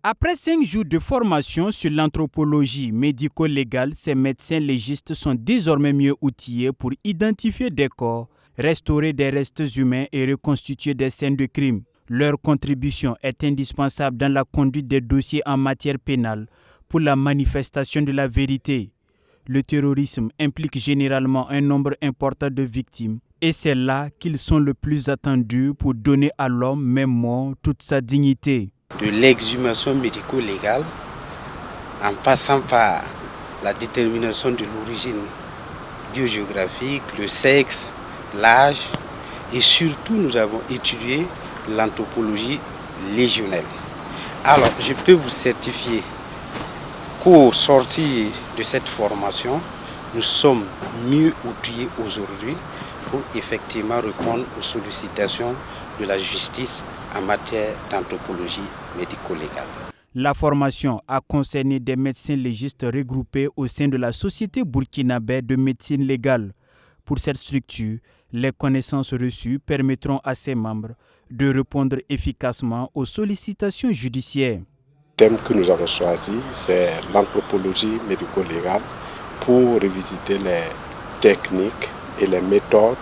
Après 5 jours de formation sur l'anthropologie médico-légale, ces médecins légistes sont désormais mieux outillés pour identifier des corps, restaurer des restes humains et reconstituer des scènes de crime. Leur contribution est indispensable dans la conduite des dossiers en matière pénale pour la manifestation de la vérité. Le terrorisme implique généralement un nombre important de victimes et c'est là qu'ils sont le plus attendus pour donner à l'homme, même mort, toute sa dignité. De l'exhumation médico-légale, en passant par la détermination de l'origine biogéographique, le sexe, l'âge, et surtout nous avons étudié l'anthropologie légionnelle. Alors, je peux vous certifier qu'au sortir de cette formation, nous sommes mieux outillés aujourd'hui pour effectivement répondre aux sollicitations de la justice en matière d'anthropologie médico-légale. La formation a concerné des médecins légistes regroupés au sein de la Société burkinabé de médecine légale. Pour cette structure, les connaissances reçues permettront à ses membres de répondre efficacement aux sollicitations judiciaires. Le thème que nous avons choisi, c'est l'anthropologie médico-légale pour revisiter les techniques et les méthodes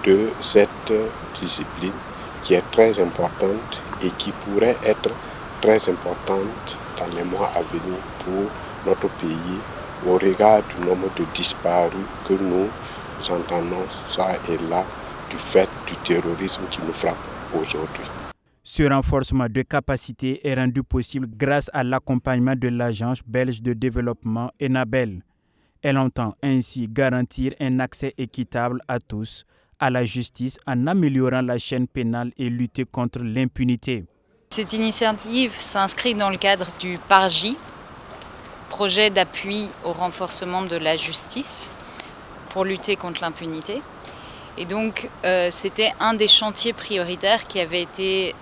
de cette discipline qui est très importante et qui pourrait être très importante dans les mois à venir pour notre pays au regard du nombre de disparus que nous entendons ça et là du fait du terrorisme qui nous frappe aujourd'hui. Ce renforcement de capacité est rendu possible grâce à l'accompagnement de l'Agence belge de développement ENABEL. Elle entend ainsi garantir un accès équitable à tous à la justice en améliorant la chaîne pénale et lutter contre l'impunité. Cette initiative s'inscrit dans le cadre du PARJI, projet d'appui au renforcement de la justice pour lutter contre l'impunité. Et donc, c'était un des chantiers prioritaires qui avait été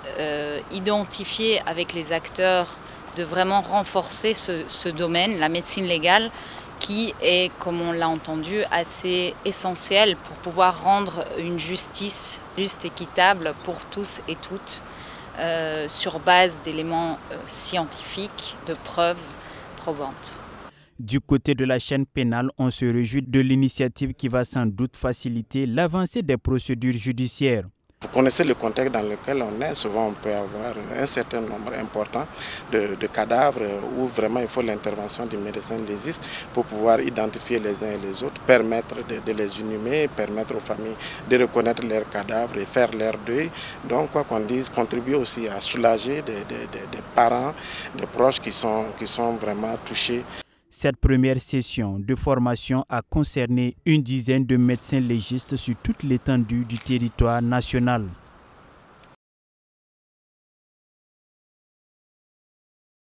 identifié avec les acteurs de vraiment renforcer ce domaine, la médecine légale, qui est, comme on l'a entendu, assez essentielle pour pouvoir rendre une justice juste, équitable pour tous et toutes, sur base d'éléments scientifiques, de preuves probantes. Du côté de la chaîne pénale, on se réjouit de l'initiative qui va sans doute faciliter l'avancée des procédures judiciaires. Vous connaissez le contexte dans lequel on est. Souvent, on peut avoir un certain nombre important de cadavres où vraiment il faut l'intervention du médecin légiste pour pouvoir identifier les uns et les autres, permettre de les inhumer, permettre aux familles de reconnaître leurs cadavres et faire leur deuil. Donc, quoi qu'on dise, contribuer aussi à soulager des parents, des proches qui sont vraiment touchés. Cette première session de formation a concerné une dizaine de médecins légistes sur toute l'étendue du territoire national.